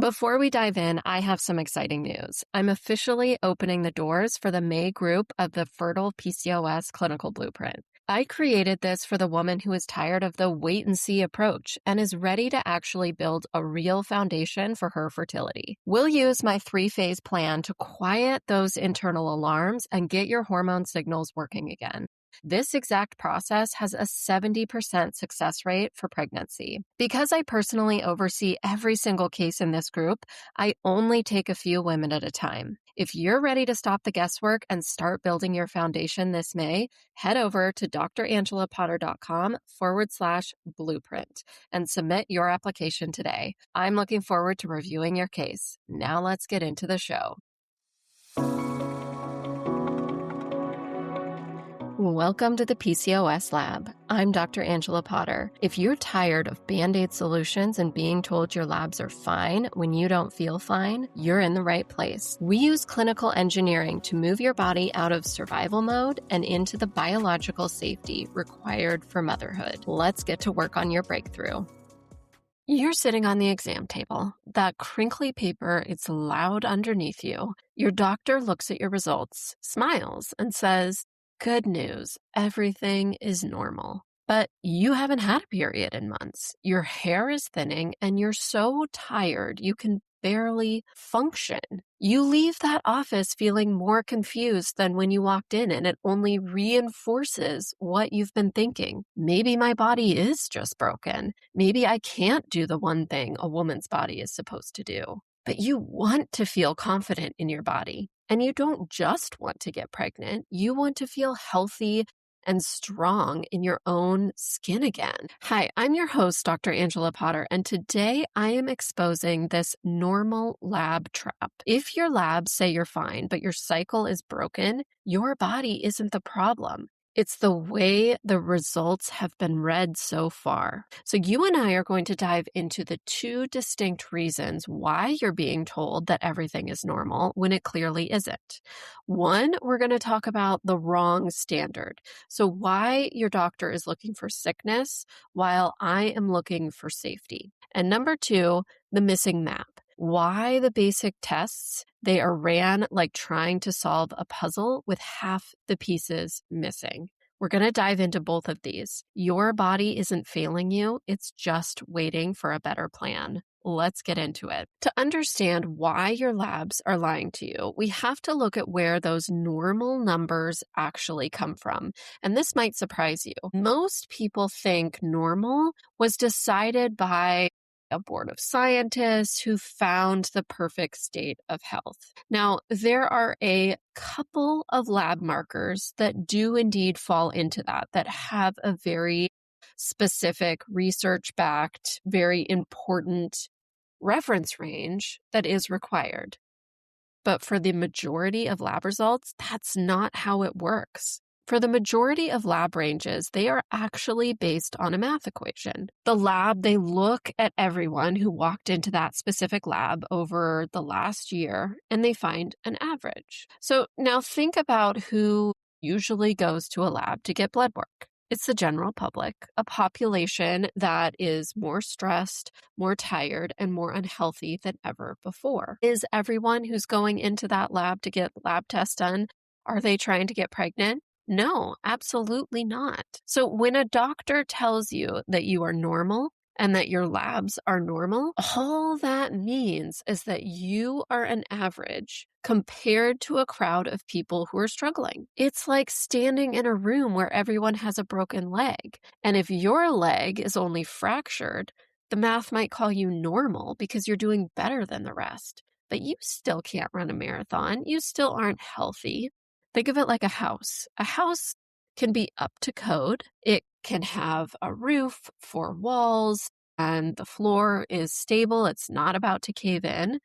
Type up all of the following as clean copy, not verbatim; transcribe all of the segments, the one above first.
Before we dive in, I have some exciting news. I'm officially opening the doors for the May group of the Fertile PCOS Clinical Blueprint. I created this for the woman who is tired of the wait and see approach and is ready to actually build a real foundation for her fertility. We'll use my 3-phase plan to quiet those internal alarms and get your hormone signals working again. This exact process has a 70% success rate for pregnancy. Because I personally oversee every single case in this group, I only take a few women at a time. If you're ready to stop the guesswork and start building your foundation this May, head over to drangelapotter.com/blueprint and submit your application today. I'm looking forward to reviewing your case. Now let's get into the show. Welcome to the PCOS Lab. I'm Dr. Angela Potter. If you're tired of Band-Aid solutions and being told your labs are fine when you don't feel fine, you're in the right place. We use clinical engineering to move your body out of survival mode and into the biological safety required for motherhood. Let's get to work on your breakthrough. You're sitting on the exam table. That crinkly paper is loud underneath you. Your doctor looks at your results, smiles, and says, "Good news, everything is normal." But you haven't had a period in months. Your hair is thinning and you're so tired you can barely function. You leave that office feeling more confused than when you walked in, and it only reinforces what you've been thinking. Maybe my body is just broken. Maybe I can't do the one thing a woman's body is supposed to do. But you want to feel confident in your body. And you don't just want to get pregnant. You want to feel healthy and strong in your own skin again. Hi, I'm your host, Dr. Angela Potter, and today I am exposing this normal lab trap. If your labs say you're fine, but your cycle is broken, your body isn't the problem. It's the way the results have been read so far. So you and I are going to dive into the 2 distinct reasons why you're being told that everything is normal when it clearly isn't. One, we're going to talk about the wrong standard. So why your doctor is looking for sickness while I am looking for safety. And number 2, the missing map. Why the basic tests, they are ran like trying to solve a puzzle with half the pieces missing. We're going to dive into both of these. Your body isn't failing you. It's just waiting for a better plan. Let's get into it. To understand why your labs are lying to you, we have to look at where those normal numbers actually come from. And this might surprise you. Most people think normal was decided by a board of scientists who found the perfect state of health. Now, there are a couple of lab markers that do indeed fall into that have a very specific research-backed, very important reference range that is required. But for the majority of lab results, that's not how it works. For the majority of lab ranges, they are actually based on a math equation. The lab, they look at everyone who walked into that specific lab over the last year, and they find an average. So now think about who usually goes to a lab to get blood work. It's the general public, a population that is more stressed, more tired, and more unhealthy than ever before. Is everyone who's going into that lab to get lab tests done, are they trying to get pregnant? No, absolutely not. So when a doctor tells you that you are normal and that your labs are normal, all that means is that you are an average compared to a crowd of people who are struggling. It's like standing in a room where everyone has a broken leg. And if your leg is only fractured, the math might call you normal because you're doing better than the rest. But you still can't run a marathon. You still aren't healthy. Think of it like a house. A house can be up to code. It can have a roof, 4 walls, and the floor is stable. It's not about to cave in,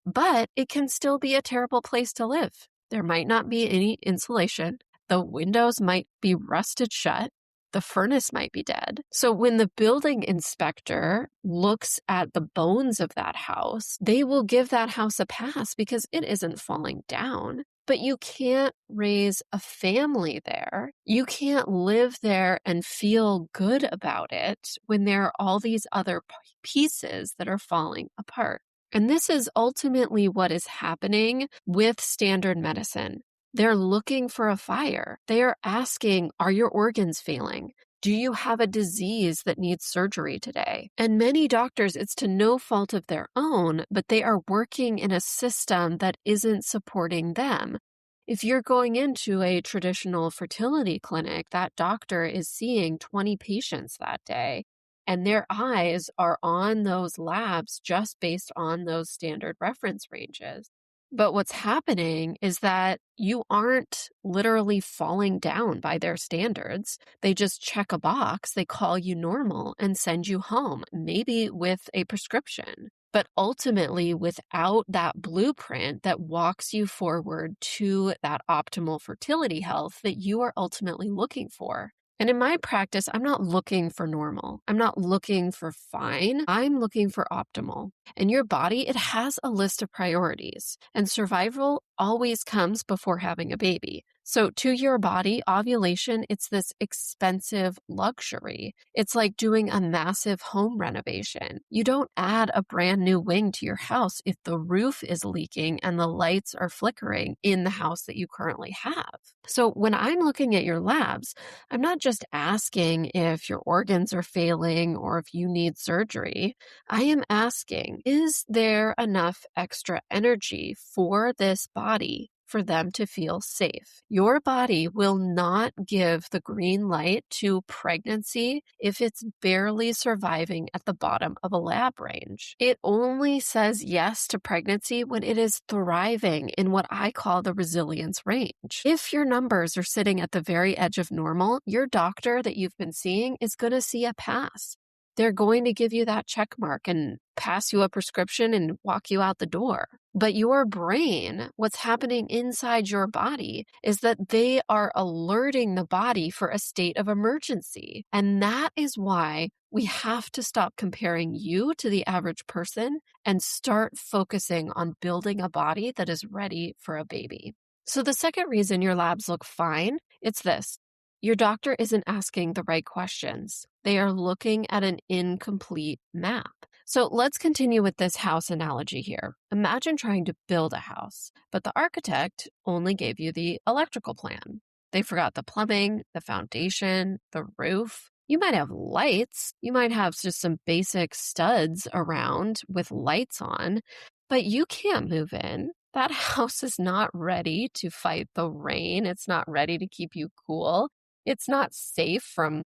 but it can still be a terrible place to live. There might not be any insulation. The windows might be rusted shut. The furnace might be dead. So when the building inspector looks at the bones of that house, they will give that house a pass because it isn't falling down. But you can't raise a family there. You can't live there and feel good about it when there are all these other pieces that are falling apart. And this is ultimately what is happening with standard medicine. They're looking for a fire. They are asking, are your organs failing? Do you have a disease that needs surgery today? And many doctors, it's to no fault of their own, but they are working in a system that isn't supporting them. If you're going into a traditional fertility clinic, that doctor is seeing 20 patients that day, and their eyes are on those labs just based on those standard reference ranges. But what's happening is that you aren't literally falling down by their standards. They just check a box, they call you normal and send you home, maybe with a prescription. But ultimately, without that blueprint that walks you forward to that optimal fertility health that you are ultimately looking for. And in my practice, I'm not looking for normal. I'm not looking for fine. I'm looking for optimal. And your body, it has a list of priorities. And survival always comes before having a baby. So to your body, ovulation, it's this expensive luxury. It's like doing a massive home renovation. You don't add a brand new wing to your house if the roof is leaking and the lights are flickering in the house that you currently have. So when I'm looking at your labs, I'm not just asking if your organs are failing or if you need surgery. I am asking, is there enough extra energy for this body for them to feel safe? Your body will not give the green light to pregnancy if it's barely surviving at the bottom of a lab range. It only says yes to pregnancy when it is thriving in what I call the resilience range. If your numbers are sitting at the very edge of normal, your doctor that you've been seeing is going to see a pass. They're going to give you that check mark and pass you a prescription and walk you out the door. But your brain, what's happening inside your body is that they are alerting the body for a state of emergency. And that is why we have to stop comparing you to the average person and start focusing on building a body that is ready for a baby. So the second reason your labs look fine, it's this. Your doctor isn't asking the right questions. They are looking at an incomplete map. So let's continue with this house analogy here. Imagine trying to build a house, but the architect only gave you the electrical plan. They forgot the plumbing, the foundation, the roof. You might have lights. You might have just some basic studs around with lights on, but you can't move in. That house is not ready to fight the rain. It's not ready to keep you cool. It's not safe from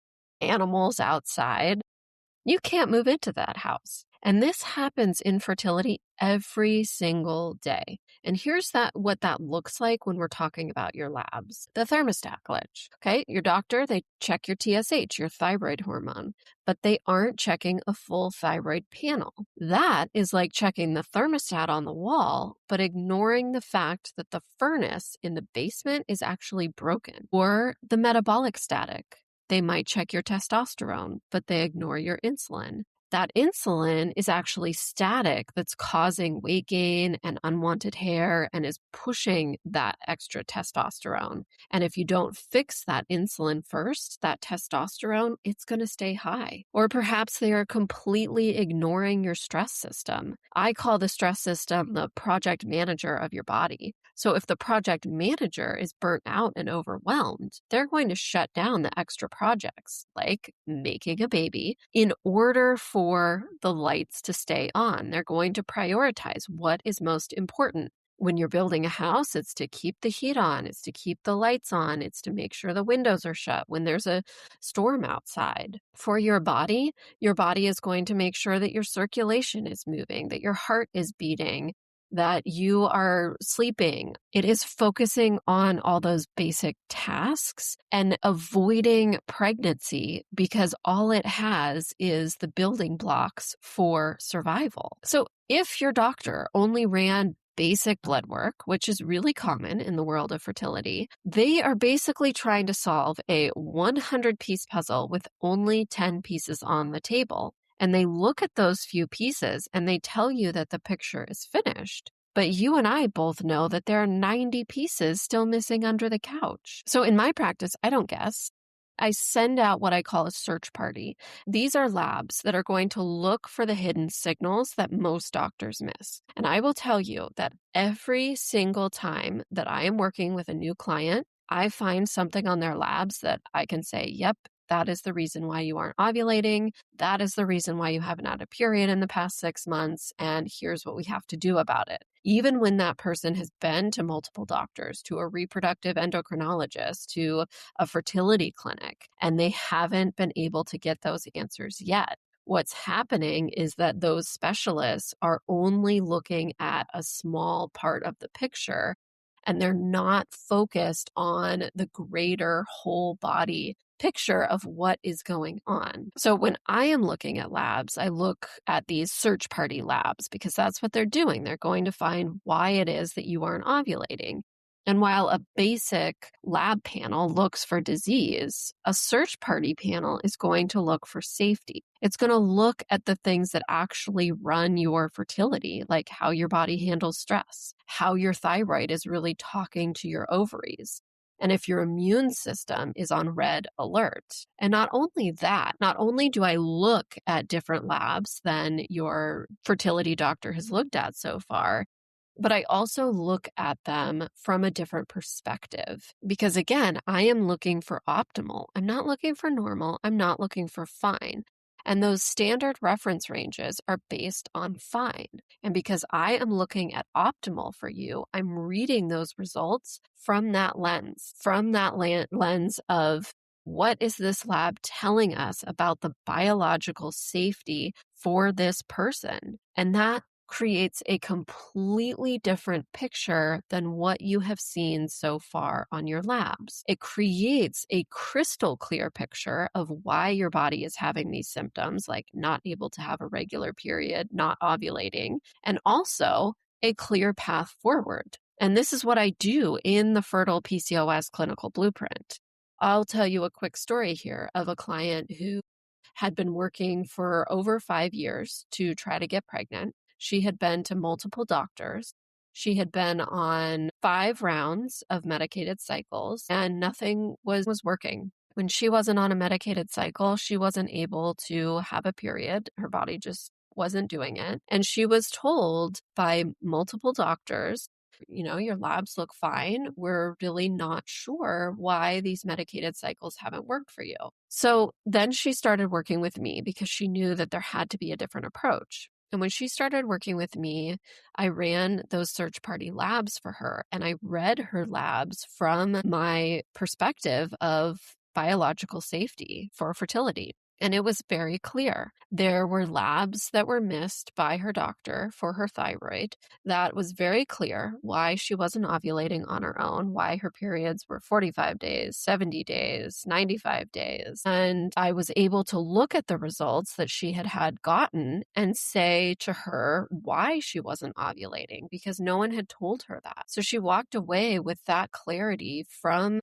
animals outside. You can't move into that house. And this happens in fertility every single day. And here's what that looks like when we're talking about your labs. The thermostat glitch. Okay, your doctor, they check your TSH, your thyroid hormone, but they aren't checking a full thyroid panel. That is like checking the thermostat on the wall, but ignoring the fact that the furnace in the basement is actually broken. Or the metabolic static. They might check your testosterone, but they ignore your insulin. That insulin is actually static that's causing weight gain and unwanted hair and is pushing that extra testosterone. And if you don't fix that insulin first, that testosterone, it's going to stay high. Or perhaps they are completely ignoring your stress system. I call the stress system the project manager of your body. So if the project manager is burnt out and overwhelmed, they're going to shut down the extra projects, like making a baby, in order for the lights to stay on. They're going to prioritize what is most important. When you're building a house, it's to keep the heat on, it's to keep the lights on, it's to make sure the windows are shut when there's a storm outside. For your body is going to make sure that your circulation is moving, that your heart is beating, that you are sleeping. It is focusing on all those basic tasks and avoiding pregnancy because all it has is the building blocks for survival. So if your doctor only ran basic blood work, which is really common in the world of fertility, they are basically trying to solve a 100-piece puzzle with only 10 pieces on the table. And they look at those few pieces and they tell you that the picture is finished. But you and I both know that there are 90 pieces still missing under the couch. So in my practice, I don't guess. I send out what I call a search party. These are labs that are going to look for the hidden signals that most doctors miss. And I will tell you that every single time that I am working with a new client, I find something on their labs that I can say, yep, that is the reason why you aren't ovulating. That is the reason why you haven't had a period in the past 6 months. And here's what we have to do about it. Even when that person has been to multiple doctors, to a reproductive endocrinologist, to a fertility clinic, and they haven't been able to get those answers yet. What's happening is that those specialists are only looking at a small part of the picture, and they're not focused on the greater whole body picture of what is going on. So when I am looking at labs, I look at these search party labs because that's what they're doing. They're going to find why it is that you aren't ovulating. And while a basic lab panel looks for disease, a search party panel is going to look for safety. It's going to look at the things that actually run your fertility, like how your body handles stress, how your thyroid is really talking to your ovaries, and if your immune system is on red alert. And not only that, not only do I look at different labs than your fertility doctor has looked at so far, but I also look at them from a different perspective. Because again, I am looking for optimal. I'm not looking for normal. I'm not looking for fine. And those standard reference ranges are based on fine. And because I am looking at optimal for you, I'm reading those results from that lens, lens of what is this lab telling us about the biological safety for this person? And that creates a completely different picture than what you have seen so far on your labs. It creates a crystal clear picture of why your body is having these symptoms, like not able to have a regular period, not ovulating, and also a clear path forward. And this is what I do in the Fertile PCOS clinical blueprint. I'll tell you a quick story here of a client who had been working for over 5 years to try to get pregnant. She had been to multiple doctors. She had been on 5 rounds of medicated cycles and nothing was working. When she wasn't on a medicated cycle, she wasn't able to have a period. Her body just wasn't doing it. And she was told by multiple doctors, your labs look fine. We're really not sure why these medicated cycles haven't worked for you. So then she started working with me because she knew that there had to be a different approach. And when she started working with me, I ran those search party labs for her and I read her labs from my perspective of biological safety for fertility. And it was very clear. There were labs that were missed by her doctor for her thyroid. That was very clear why she wasn't ovulating on her own, why her periods were 45 days, 70 days, 95 days. And I was able to look at the results that she had gotten and say to her why she wasn't ovulating because no one had told her that. So she walked away with that clarity from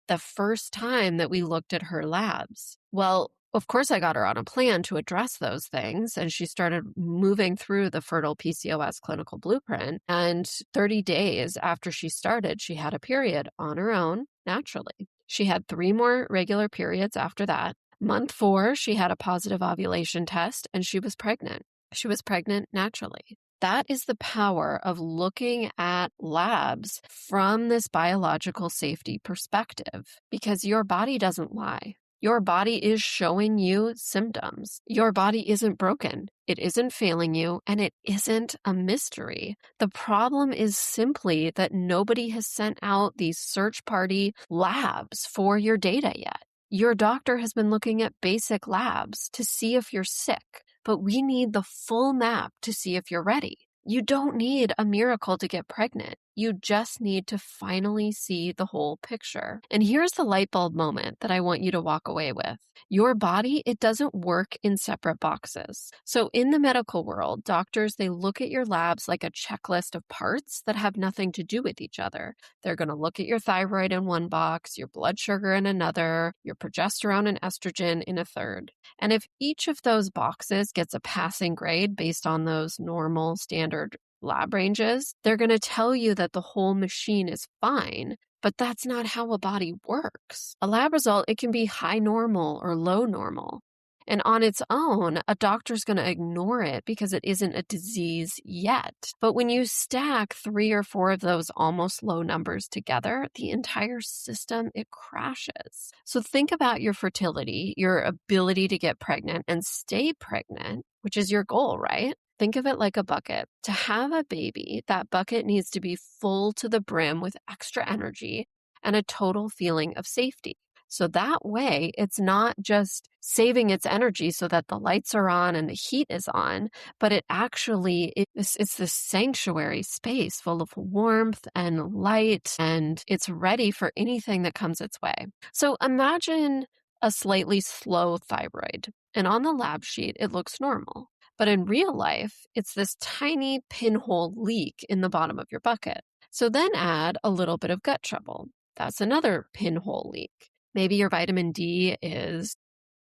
the first time that we looked at her labs. Well, of course, I got her on a plan to address those things, and she started moving through the Fertile PCOS clinical blueprint. And 30 days after she started, she had a period on her own naturally. She had 3 more regular periods after that. Month 4, she had a positive ovulation test, and she was pregnant. She was pregnant naturally. That is the power of looking at labs from this biological safety perspective, because your body doesn't lie. Your body is showing you symptoms. Your body isn't broken. It isn't failing you, and it isn't a mystery. The problem is simply that nobody has sent out these search party labs for your data yet. Your doctor has been looking at basic labs to see if you're sick, but we need the full map to see if you're ready. You don't need a miracle to get pregnant. You just need to finally see the whole picture. And here's the light bulb moment that I want you to walk away with. Your body, it doesn't work in separate boxes. So in the medical world, doctors, they look at your labs like a checklist of parts that have nothing to do with each other. They're going to look at your thyroid in one box, your blood sugar in another, your progesterone and estrogen in a third. And if each of those boxes gets a passing grade based on those normal standard lab ranges, they're going to tell you that the whole machine is fine, but that's not how a body works. A lab result, it can be high normal or low normal. And on its own, a doctor's going to ignore it because it isn't a disease yet. But when you stack 3 or 4 of those almost low numbers together, the entire system, it crashes. So think about your fertility, your ability to get pregnant and stay pregnant, which is your goal, right? Think of it like a bucket. To have a baby, that bucket needs to be full to the brim with extra energy and a total feeling of safety. So that way, it's not just saving its energy so that the lights are on and the heat is on, but it's this sanctuary space full of warmth and light, and it's ready for anything that comes its way. So imagine a slightly slow thyroid, and on the lab sheet, it looks normal. But in real life, it's this tiny pinhole leak in the bottom of your bucket. So then add a little bit of gut trouble. That's another pinhole leak. Maybe your vitamin D is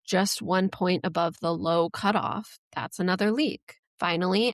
just 1 point above the low cutoff. That's another leak. Finally,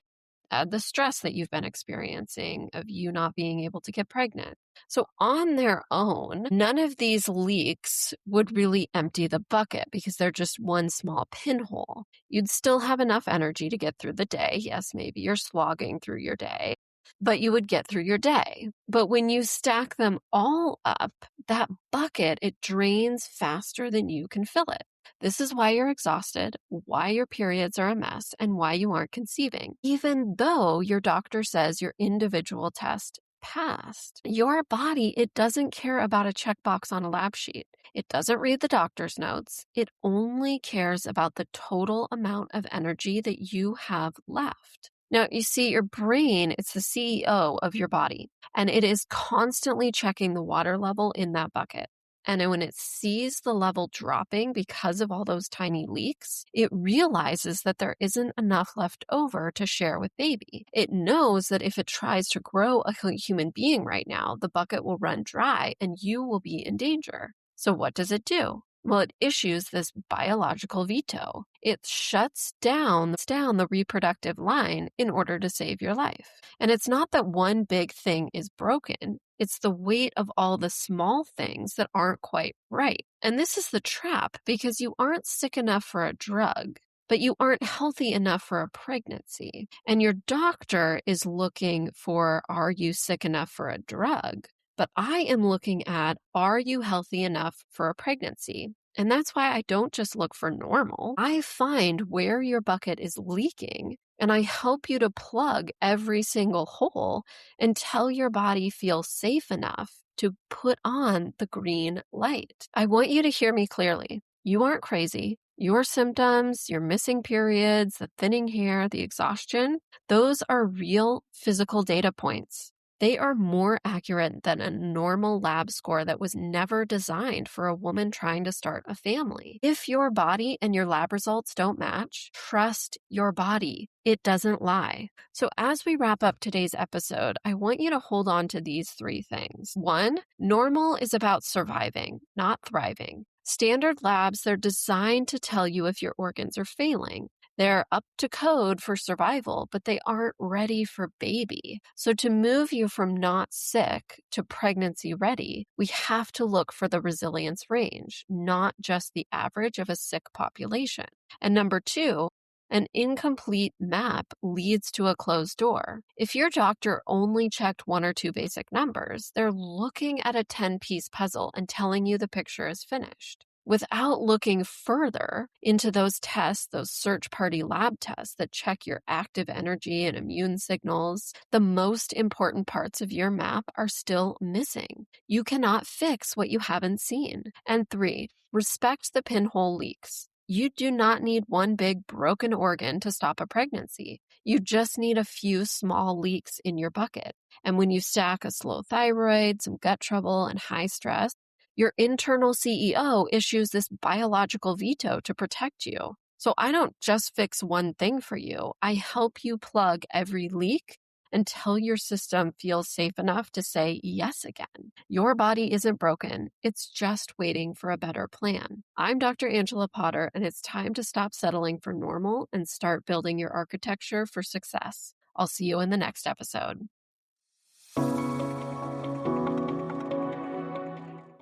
add the stress that you've been experiencing of you not being able to get pregnant. So on their own, none of these leaks would really empty the bucket because they're just one small pinhole. You'd still have enough energy to get through the day. Yes, maybe you're slogging through your day, but you would get through your day. But when you stack them all up, that bucket, it drains faster than you can fill it. This is why you're exhausted, why your periods are a mess, and why you aren't conceiving, even though your doctor says your individual test passed. Your body, it doesn't care about a checkbox on a lab sheet. It doesn't read the doctor's notes. It only cares about the total amount of energy that you have left. Now, you see, your brain, it's the CEO of your body, and it is constantly checking the water level in that bucket. And when it sees the level dropping because of all those tiny leaks, it realizes that there isn't enough left over to share with baby. It knows that if it tries to grow a human being right now, the bucket will run dry and you will be in danger. So what does it do? Well, it issues this biological veto. It shuts down the reproductive line in order to save your life. And it's not that one big thing is broken. It's the weight of all the small things that aren't quite right. And this is the trap because you aren't sick enough for a drug, but you aren't healthy enough for a pregnancy. And your doctor is looking for, are you sick enough for a drug? But I am looking at, are you healthy enough for a pregnancy? And that's why I don't just look for normal. I find where your bucket is leaking and I help you to plug every single hole until your body feels safe enough to put on the green light. I want you to hear me clearly. You aren't crazy. Your symptoms, your missing periods, the thinning hair, the exhaustion, those are real physical data points. They are more accurate than a normal lab score that was never designed for a woman trying to start a family. If your body and your lab results don't match, trust your body. It doesn't lie. So as we wrap up today's episode, I want you to hold on to these 3 things. 1, normal is about surviving, not thriving. Standard labs, they're designed to tell you if your organs are failing. They're up to code for survival, but they aren't ready for baby. So to move you from not sick to pregnancy ready, we have to look for the resilience range, not just the average of a sick population. And number 2, an incomplete map leads to a closed door. If your doctor only checked 1 or 2 basic numbers, they're looking at a 10-piece puzzle and telling you the picture is finished, without looking further into those tests, those search party lab tests that check your active energy and immune signals. The most important parts of your map are still missing. You cannot fix what you haven't seen. And 3, respect the pinhole leaks. You do not need one big broken organ to stop a pregnancy. You just need a few small leaks in your bucket. And when you stack a slow thyroid, some gut trouble, and high stress, your internal CEO issues this biological veto to protect you. So I don't just fix one thing for you. I help you plug every leak until your system feels safe enough to say yes again. Your body isn't broken. It's just waiting for a better plan. I'm Dr. Angela Potter, and it's time to stop settling for normal and start building your architecture for success. I'll see you in the next episode.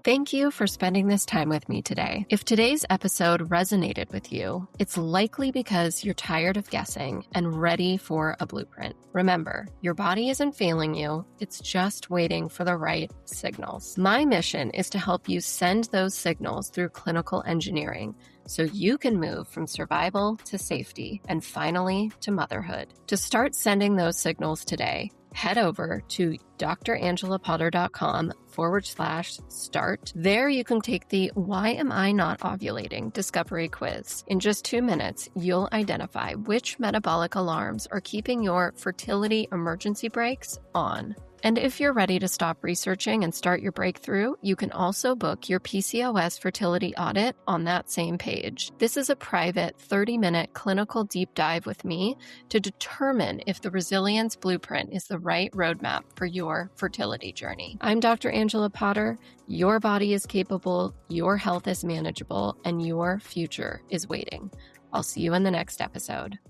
Thank you for spending this time with me today. If today's episode resonated with you, it's likely because you're tired of guessing and ready for a blueprint. Remember, your body isn't failing you. It's just waiting for the right signals. My mission is to help you send those signals through clinical engineering so you can move from survival to safety and finally to motherhood. To start sending those signals today, head over to drangelapotter.com/start. There you can take the Why Am I Not Ovulating discovery quiz. In just 2 minutes, you'll identify which metabolic alarms are keeping your fertility emergency brakes on. And if you're ready to stop researching and start your breakthrough, you can also book your PCOS fertility audit on that same page. This is a private 30-minute clinical deep dive with me to determine if the Resilience Blueprint is the right roadmap for your fertility journey. I'm Dr. Angela Potter. Your body is capable, your health is manageable, and your future is waiting. I'll see you in the next episode.